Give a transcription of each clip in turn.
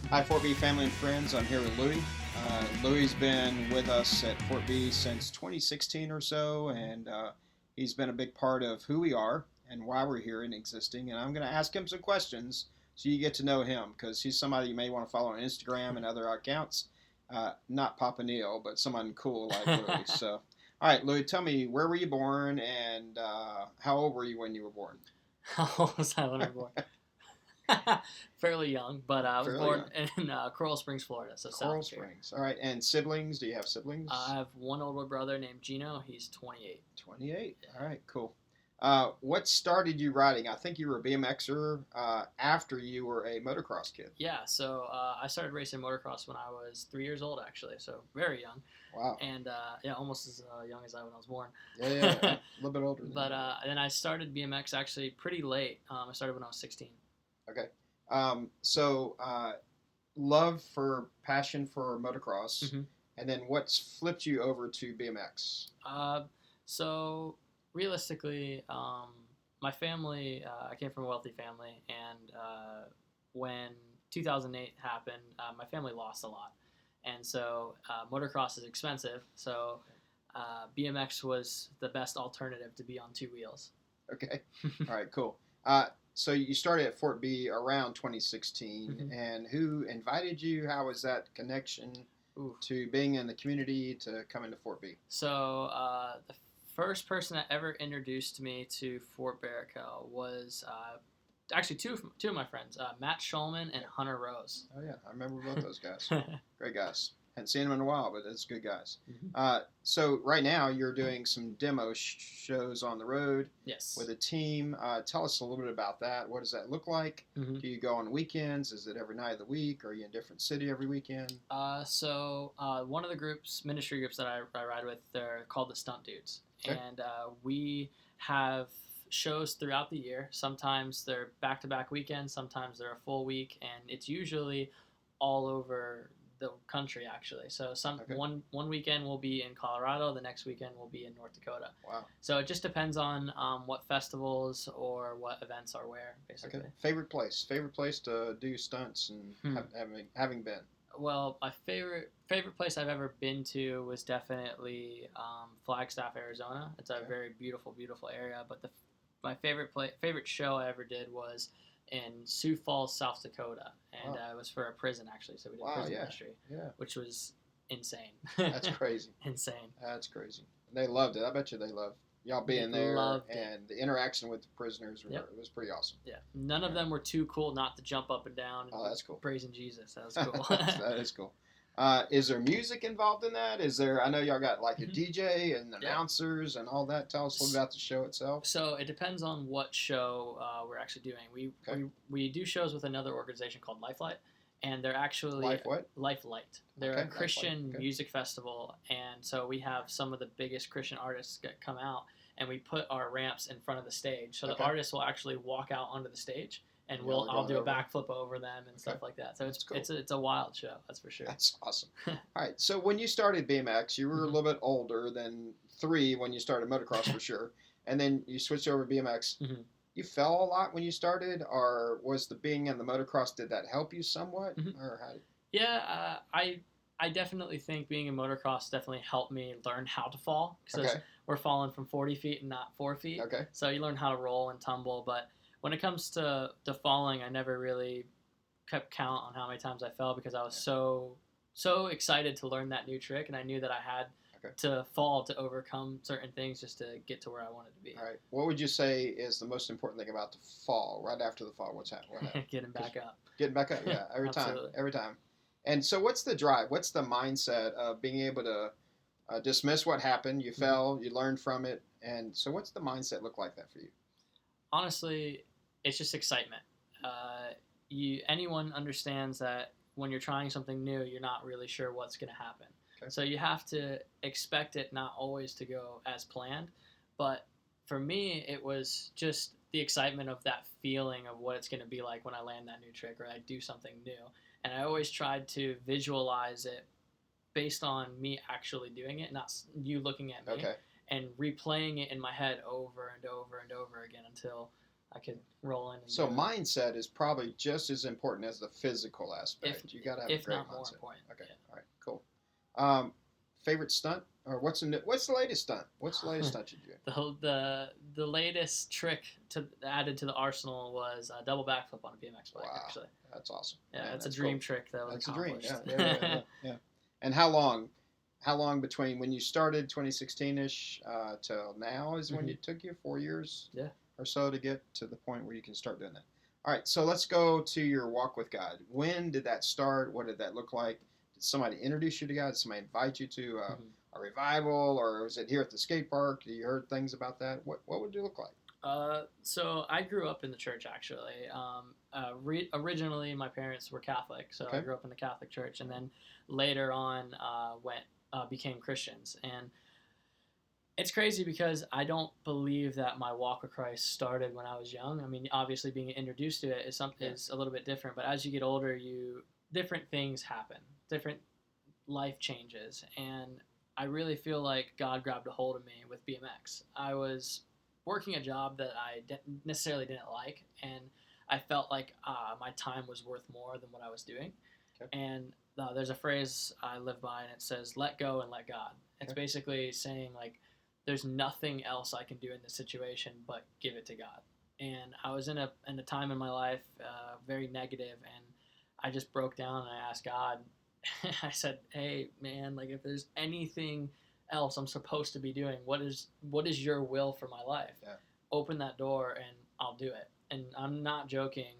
Hi, Fort B family and friends. I'm here with Louie. Louie's been with us at Fort B since 2016 or so, and he's been a big part of who we are and why we're here and existing. And I'm going to ask him some questions so you get to know him because he's somebody you may want to follow on Instagram and other accounts. Not PaPa Neal, but someone cool like Louie. So, all right, Louie, tell me, where were you born and how old were you when you were born? How old was I when I was born? Fairly young, but I was Fairly born young. in Coral Springs, Florida, so Coral south of here. Springs. All right, and siblings? Do you have I siblings? have one older brother named Gino. He's 28. 28. Yeah. All right, cool. What started you riding? I think you were a BMXer after you were a motocross kid. Yeah, so I started racing motocross when I was 3 years old, actually, so very young, Wow. and yeah, almost as young as I when I was born. Yeah. A little bit older than But you. then I started BMX actually pretty late. I started when I was 16. Okay. So, love for passion for motocross, hmm and then what's flipped you over to BMX? Uh, so realistically, my family, I came from a wealthy family, and when 2008 happened, my family lost a lot, and so motocross is expensive. So BMX was the best alternative to be on two wheels. Okay. All right, cool. Uh, so you started at Fort B around 2016, hmm and who invited you? How was that connection Ooh. to being in the community to come into Fort B? So the first person that ever introduced me to Fort Barachel was actually two of my friends, Matt Schulman and Hunter Rose. Oh yeah, I remember both those guys. Great guys. Hadn't seen them in a while, but it's good guys. Mhm. So right now you're doing some demo shows on the road Yes. with a team. Tell us a little bit about that. What does that look like? hmm Do you go on weekends? Is it every night of the week? Are you in a different city every weekend? One of the ministry groups that I ride with, they're called the Stunt Dudes, Okay. and we have shows throughout the year. Sometimes they're back-to-back weekends, sometimes they're a full week, and it's usually all over the country actually. So Okay. one weekend will be in Colorado, the next weekend will be in North Dakota. Wow. So it just depends on what festivals or what events are where, basically. Okay. Favorite place? Favorite place to do stunts and having been? Well, my favorite place I've ever been to was definitely Flagstaff, Arizona. It's a Okay. very beautiful, beautiful area. But my favorite show I ever did was in Sioux Falls, South Dakota, and Wow. it was for a prison actually. So we did Wow. prison Yeah. ministry, Yeah. which was insane. That's crazy. Insane. That's crazy. They loved it. I bet you they loved y'all They being there loved it. and the interaction with the prisoners Yep. it was pretty awesome. Yeah. None of Yeah. them were too cool not to jump up and down Oh, and that's cool. praising Jesus. That was cool. That is cool. Is there music involved in that? Is there? I know y'all got like a Mhm. DJ and Yep. announcers and all that. Tell us a little about the show itself. So it depends on what show we're actually doing. Okay. We do shows with another organization called Lifelight, and they're actually Life what? Lifelight. They're Okay, a Lifelight, Christian okay. music festival, and so we have some of the biggest Christian artists that come out, and we put our ramps in front of the stage. So the Okay. artists will actually walk out onto the stage, and Y'all are I'll going do a over. backflip over them and Okay. stuff like that. So That's cool. it's a wild show, that's for sure. That's awesome. All right. So when you started BMX, you were a Mhm. little bit older than 3 when you started motocross for sure, and then you switched over to BMX. Mhm. You fell a lot when you started, or was the being in the motocross, did that help you somewhat, Mhm. or how? Yeah, I definitely think being in motocross definitely helped me learn how to fall because Okay. we're falling from 40 feet and not 4 feet. Okay. So you learn how to roll and tumble. But when it comes to falling, I never really kept count on how many times I fell because I was Yeah. so excited to learn that new trick, and I knew that I had Okay. to fall to overcome certain things just to get to where I wanted to be. All right. What would you say is the most important thing about the fall? Right after the fall, what's happening? What happened? Getting back up. Getting back up. Yeah. Every time. Absolutely. Every time. And so, what's the drive? What's the mindset of being able to dismiss what happened? You Mhm. fell. You learned from it. And so, what's the mindset look like that for you? Honestly, it's just excitement. Anyone understands that when you're trying something new, you're not really sure what's going to happen. Okay. So you have to expect it not always to go as planned. But for me, it was just the excitement of that feeling of what it's going to be like when I land that new trick or I do something new. And I always tried to visualize it based on me actually doing it, not you looking at me, Okay. and replaying it in my head over and over and over again until I could roll in and So do it. mindset is probably just as important as the physical aspect. You got to have a If great not more mindset. important. Okay, Yeah. all right, cool. Favorite stunt, or what's the latest stunt? What's the latest stunt you do? The latest trick added to the arsenal was a double backflip on a BMX bike. Wow, Actually, that's awesome. yeah, Man, that's a that's dream cool. trick that was That's a dream. accomplished. Yeah. And how long? How long between when you started 2016ish till now is when it took you 4 years Yeah. or so to get to the point where you can start doing that. All right, so let's go to your walk with God. When did that start? What did that look like? Did somebody introduce you to God? Did somebody invite you to a revival, or was it here at the skate park? You heard things about that? What would it look like? So I grew up in the church actually. Originally, my parents were Catholic, so I grew up in the Catholic church, and then later on became Christians. And it's crazy because I don't believe that my walk with Christ started when I was young. I mean, obviously, being introduced to it is a little bit different, but as you get older, different things happen, different life changes, and I really feel like God grabbed a hold of me with BMX. I was working a job that I necessarily didn't like, and I felt like my time was worth more than what I was doing. Okay. And there's a phrase I live by, and it says, "Let go and let God." It's basically saying like, there's nothing else I can do in this situation but give it to God. And I was in a time in my life very negative, and I just broke down and I asked God. I said, "Hey, man, like if there's anything else I'm supposed to be doing, what is your will for my life? Yeah. Open that door and I'll do it." And I'm not joking.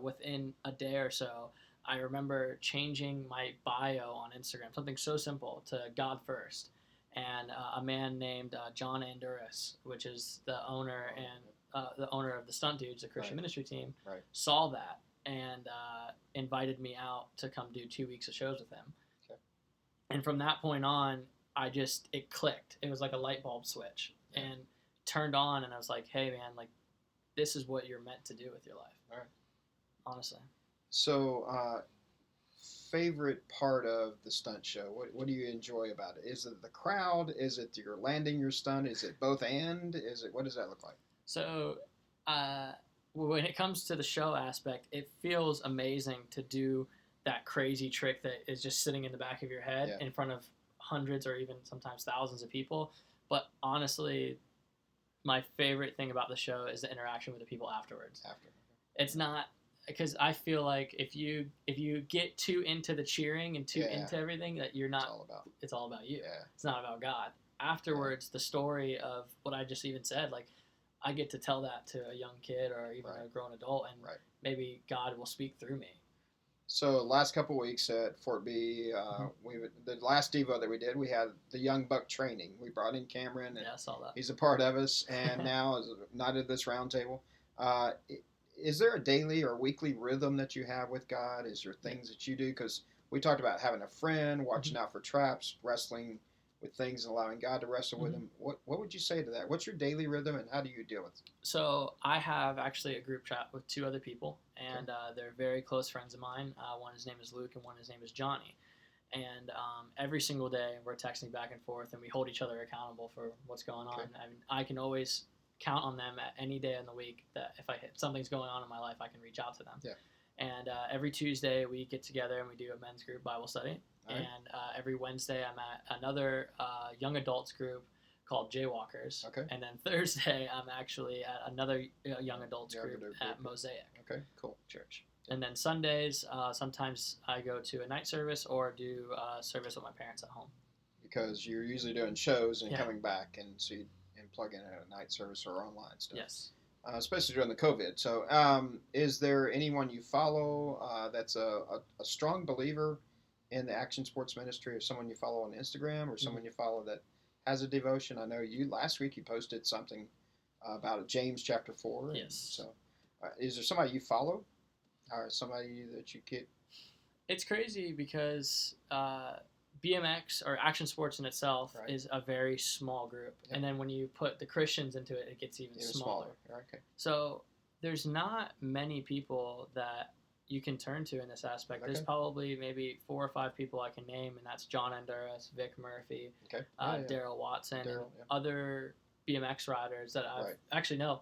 Within a day or so, I remember changing my bio on Instagram, something so simple, to God first. And a man named John Andurus, which is the owner the owner of the Stunt Dudes, the Christian ministry team, saw that and invited me out to come do 2 weeks of shows with him. Okay. And from that point on, it clicked. It was like a light bulb switch and turned on, and I was like, "Hey, man, like this is what you're meant to do with your life." All right. Honestly. So, favorite part of the stunt show? What do you enjoy about it? Is it the crowd? Is it your landing your stunt? Is it both and? What does that look like? So, when it comes to the show aspect, it feels amazing to do that crazy trick that is just sitting in the back of your head in front of hundreds or even sometimes thousands of people. But honestly, my favorite thing about the show is the interaction with the people afterwards. It's not, because I feel like if you get too into the cheering and too into everything, that you're not. It's all about you. Yeah. It's not about God. Afterwards, the story of what I just even said, like I get to tell that to a young kid or even a grown adult, and maybe God will speak through me. So last couple of weeks at Fort B, the last Devo that we did, we had the Young Buck training. We brought in Cameron, and I saw that. He's a part of us, and now is not at this round table. Is there a daily or weekly rhythm that you have with God? Is there things that you do? Because we talked about having a friend, watching out for traps, wrestling with things, and allowing God to wrestle with them. What would you say to that? What's your daily rhythm, and how do you deal with it? So I have actually a group chat with 2 other people, and they're very close friends of mine. One, his name is Luke, and one, his name is Johnny. And every single day we're texting back and forth, and we hold each other accountable for what's going on. I mean, I can always count on them at any day in the week that if something's going on in my life, I can reach out to them. Yeah. And every Tuesday we get together and we do a men's group Bible study. Right. And every Wednesday I'm at another young adults group called Jaywalkers. Okay. And then Thursday I'm actually at another young adults group at Mosaic. Okay, cool. Church. And then Sundays, sometimes I go to a night service or do service with my parents at home. Because you're usually doing shows and coming back, and so you plug in a night service or online stuff. Yes. Especially during the COVID. So, is there anyone you follow that's a strong believer in the action sports ministry, or someone you follow on Instagram, or someone you follow that has a devotion? I know last week you posted something about James chapter 4. Yes. So, is there somebody you follow, or somebody that you keep? It's crazy because BMX or action sports in itself is a very small group. Yep. And then when you put the Christians into it, it gets even smaller. Okay. So there's not many people that you can turn to in this aspect. There's probably maybe 4 or 5 people I can name, and that's John Enduras, Vic Murphy, Daryl Watson, and other BMX riders that I actually know.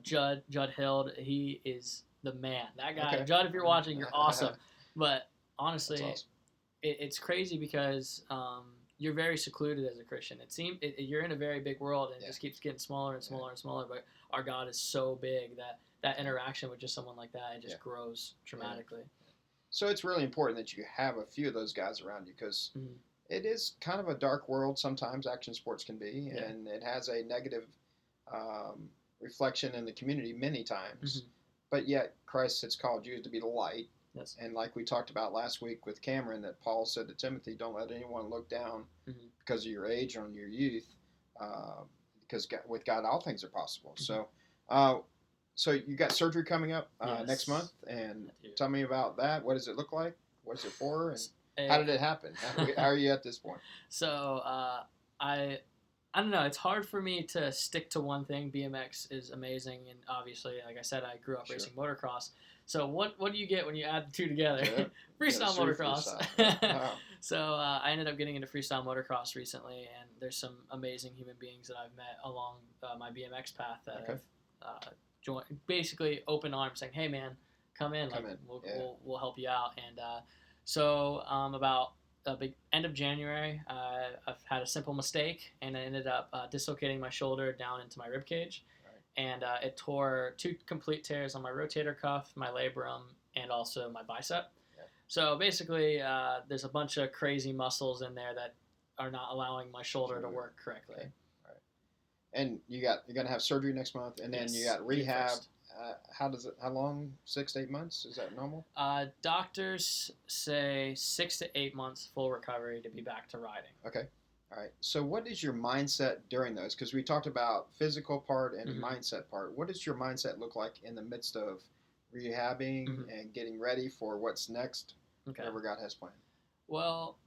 Judd Hild. He is the man. That guy, Okay. Judd. If you're watching, you're awesome. But That's honestly, awesome. it's crazy because you're very secluded as a Christian. It seems you're in a very big world, and it just keeps getting smaller and smaller and smaller. But our God is so big that interaction with just someone like that, it just grows dramatically. So it's really important that you have a few of those guys around you because it is kind of a dark world sometimes. Action sports can be, and it has a negative reflection in the community many times. But yet Christ has called you to be the light. Yes. And like we talked about last week with Cameron, that Paul said to Timothy, don't let anyone look down because of your age or on your youth, because with God all things are possible. So you got surgery coming up next month, and tell me about that. What does it look like? What is it for? And how did it happen? How are you at this point? So I don't know. It's hard for me to stick to one thing. BMX is amazing, and obviously, like I said, I grew up racing motocross. So what do you get when you add the two together? Freestyle motocross. Wow. So I ended up getting into freestyle motocross recently, and there's some amazing human beings that I've met along my BMX path that have joined, basically open arms, saying, "Hey man, come in. We'll help you out." And so about the end of January, I've had a simple mistake, and I ended up dislocating my shoulder down into my rib cage. And it tore 2 complete tears on my rotator cuff, my labrum, and also my bicep. So basically, there's a bunch of crazy muscles in there that are not allowing my shoulder to work correctly. And you're gonna have surgery next month, and then you got rehab. How long? 6 to 8 months? Is that normal? Doctors say 6 to 8 months full recovery to be back to riding. Okay. All right. So what is your mindset during those? Because we talked about physical part and mindset part. What does your mindset look like in the midst of rehabbing and getting ready for what's next, whatever God has planned? Well,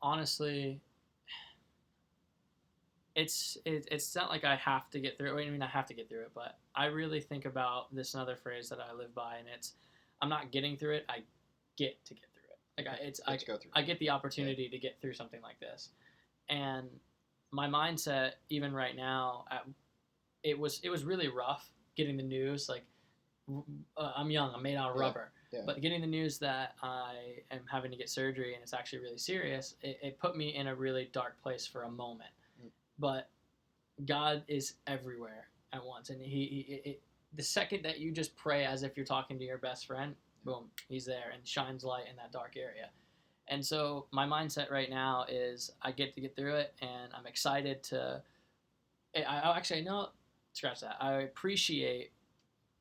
honestly, it's not like I have to get through it. I mean, I have to get through it, but I really think about this another phrase that I live by, and it's, I'm not getting through it. I get to get through it. Like I get the opportunity to get through something like this. And my mindset, even right now, it was really rough getting the news. Like, I'm young, I'm made out of rubber, but getting the news that I am having to get surgery and it's actually really serious, it put me in a really dark place for a moment. But God is everywhere at once, and the second that you just pray as if you're talking to your best friend, boom, He's there and shines light in that dark area. And so my mindset right now is I get to get through it, and I'm excited to. Scratch that. I appreciate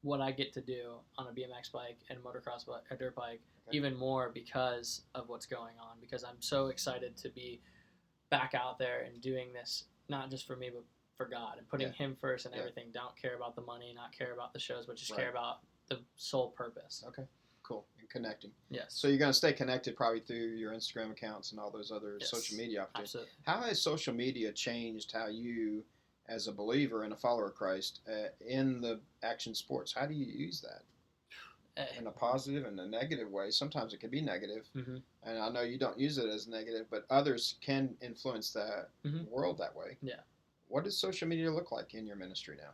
what I get to do on a BMX bike and motocross bike, a dirt bike, even more because of what's going on. Because I'm so excited to be back out there and doing this, not just for me, but for God, and putting Him first and everything. Don't care about the money, not care about the shows, but just care about the sole purpose. Okay. Cool. And connecting. Yes. So you're going to stay connected probably through your Instagram accounts and all those other social media opportunities. Absolutely. How has social media changed how you, as a believer and a follower of Christ, in the action sports, how do you use that? In a positive and a negative way. Sometimes it can be negative, and I know you don't use it as negative, but others can influence that world that way. Yeah. What does social media look like in your ministry now?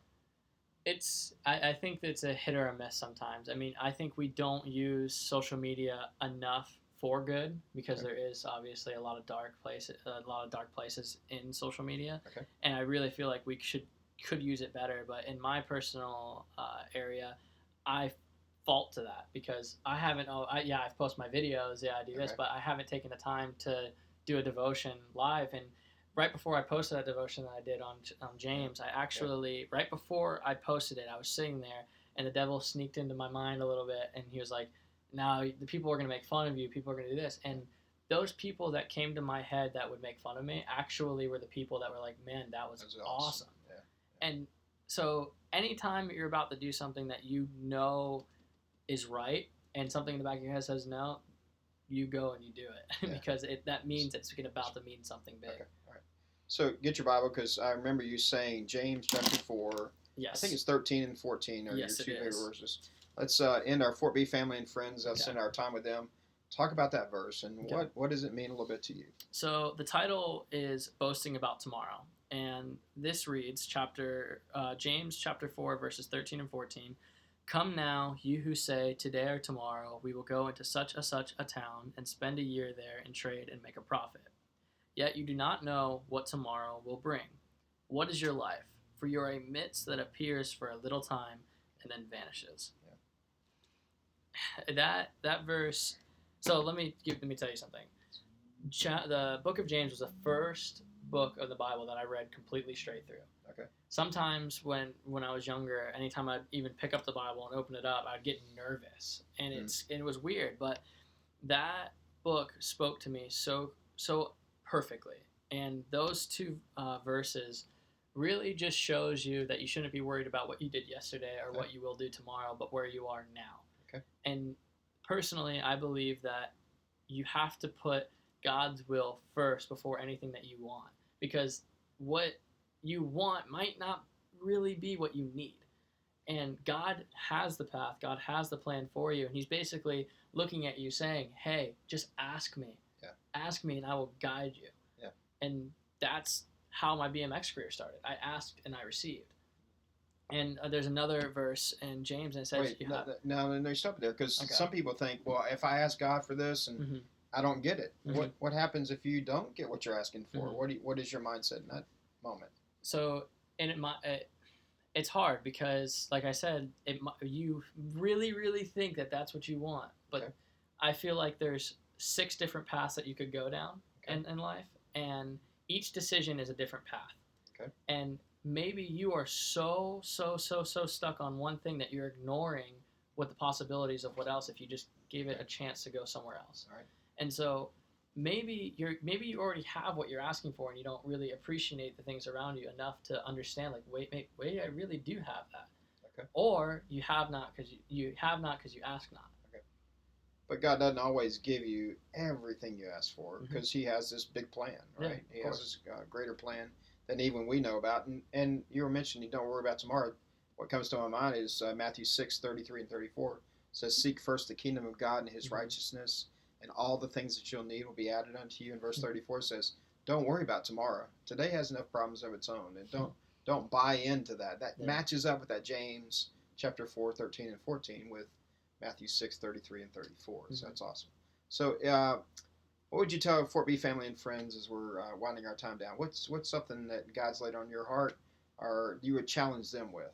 I think it's a hit or a miss sometimes. I mean, I think we don't use social media enough for good because there is obviously a lot of dark places in social media, and I really feel like we could use it better. But in my personal area, I fault to that because I haven't. I've posted my videos. Yeah, I do this, but I haven't taken the time to do a devotion live. And right before I posted that devotion that I did on James, I actually, right before I posted it, I was sitting there, and the devil sneaked into my mind a little bit, and he was like, now the people are going to make fun of you, people are going to do this. And those people that came to my head that would make fun of me actually were the people that were like, man, that was awesome. Yeah. And so anytime you're about to do something that you know is right, and something in the back of your head says no, you go and you do it because that means it's about to mean something big. Okay. All right. So get your Bible, because I remember you saying James chapter 4. Yes. I think it's 13 and 14 are your two favorite verses. Let's end our Fort B family and friends. Let's spend our time with them. Talk about that verse and what does it mean a little bit to you? So the title is Boasting About Tomorrow. And this reads James chapter 4 verses 13 and 14. Come now, you who say, today or tomorrow we will go into such a town and spend a year there and trade and make a profit. Yet you do not know what tomorrow will bring. What is your life? For you are a mist that appears for a little time and then vanishes. Yeah. That verse. So let me tell you something. The book of James was the first book of the Bible that I read completely straight through. Okay. Sometimes when I was younger, anytime I'd even pick up the Bible and open it up, I'd get nervous, and it was weird. But that book spoke to me so perfectly, and those two verses really just shows you that you shouldn't be worried about what you did yesterday or what you will do tomorrow, but where you are now. Okay. And personally, I believe that you have to put God's will first before anything that you want, because what you want might not really be what you need. And God has the path, God has the plan for you, and he's basically looking at you saying, hey, just ask me. Yeah. Ask me and I will guide you. Yeah. And that's how my BMX career started. I asked and I received. And there's another verse in James, and it says, Wait, no, stop there, because some people think, well, if I ask God for this and I don't get it, what happens if you don't get what you're asking for? What is your mindset in that moment? So, it's hard because, like I said, you really think that that's what you want. But I feel like there's 6 different paths that you could go down in life, and each decision is a different path. Okay. And maybe you are so stuck on one thing that you're ignoring what the possibilities of what else if you just gave it a chance to go somewhere else. All right. And so maybe you already have what you're asking for, and you don't really appreciate the things around you enough to understand, like, wait, I really do have that. Okay. Or you have not because you ask not. Okay. But God doesn't always give you everything you ask for, because he has this big plan, right? Yeah, he has this greater plan than even we know about. And you were mentioning, don't worry about tomorrow. What comes to my mind is Matthew 6:33 and 34. It says, seek first the kingdom of God and his righteousness, and all the things that you'll need will be added unto you. And verse 34 says, don't worry about tomorrow. Today has enough problems of its own. And don't buy into that. That matches up with that James chapter 4, 13 and 14 with Matthew 6:33 and 34. So that's awesome. So what would you tell Fort B family and friends as we're winding our time down? What's something that God's laid on your heart or you would challenge them with?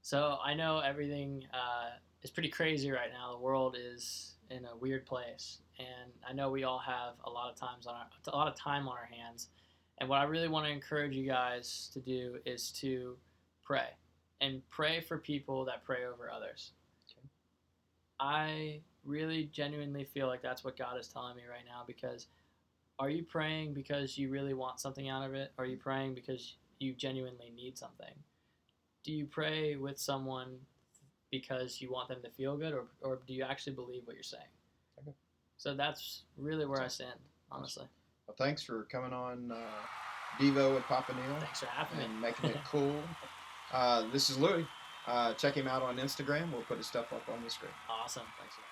So I know everything is pretty crazy right now. The world is in a weird place, and I know we all have a lot of time on our hands. And what I really want to encourage you guys to do is to pray, and pray for people that pray over others. Okay. I really genuinely feel like that's what God is telling me right now, because are you praying because you really want something out of it? Or are you praying because you genuinely need something? Do you pray with someone because you want them to feel good, or do you actually believe what you're saying? Okay. So that's really where I stand, honestly. Well, thanks for coming on Devo and PaPa Neal. Thanks for having me. And making it cool. This is Louie. Check him out on Instagram. We'll put his stuff up on the screen. Awesome. Thanks a lot.